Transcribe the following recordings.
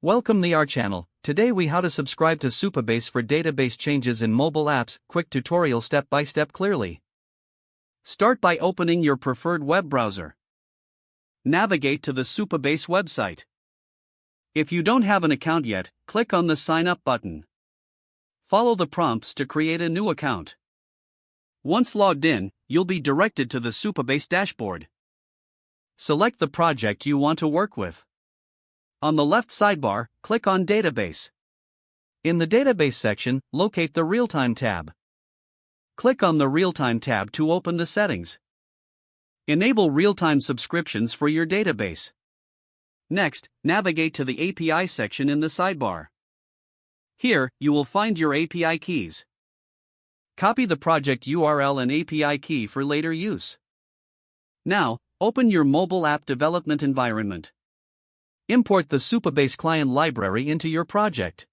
Welcome to our channel. Today we how to subscribe to Supabase for database changes in mobile apps. Quick tutorial step by step clearly. Start by opening your preferred web browser. Navigate to the Supabase website. If you don't have an account yet, click on the Sign Up button. Follow the prompts to create a new account. Once logged in, you'll be directed to the Supabase dashboard. Select the project you want to work with. On the left sidebar, click on Database. In the Database section, locate the Real-Time tab. Click on the Real-Time tab to open the settings. Enable real-time subscriptions for your database. Next, navigate to the API section in the sidebar. Here, you will find your API keys. Copy the project URL and API key for later use. Now, open your mobile app development environment. Import the Supabase client library into your project.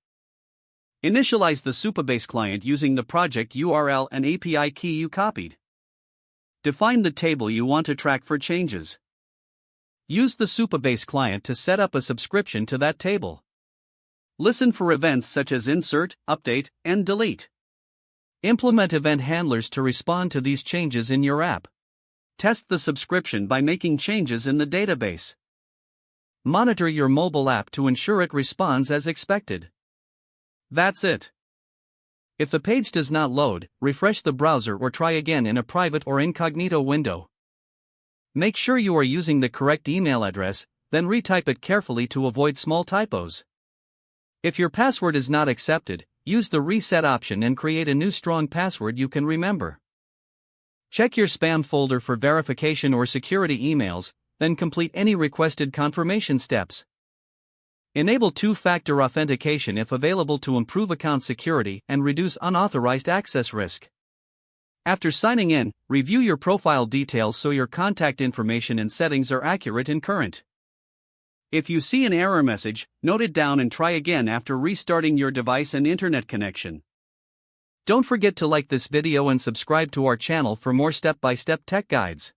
Initialize the Supabase client using the project URL and API key you copied. Define the table you want to track for changes. Use the Supabase client to set up a subscription to that table. Listen for events such as insert, update, and delete. Implement event handlers to respond to these changes in your app. Test the subscription by making changes in the database. Monitor your mobile app to ensure it responds as expected. That's it. If the page does not load, refresh the browser or try again in a private or incognito window. Make sure you are using the correct email address, then retype it carefully to avoid small typos. If your password is not accepted, use the reset option and create a new strong password you can remember. Check your spam folder for verification or security emails, then complete any requested confirmation steps. Enable two-factor authentication if available to improve account security and reduce unauthorized access risk. After signing in, review your profile details so your contact information and settings are accurate and current. If you see an error message, note it down and try again after restarting your device and internet connection. Don't forget to like this video and subscribe to our channel for more step-by-step tech guides.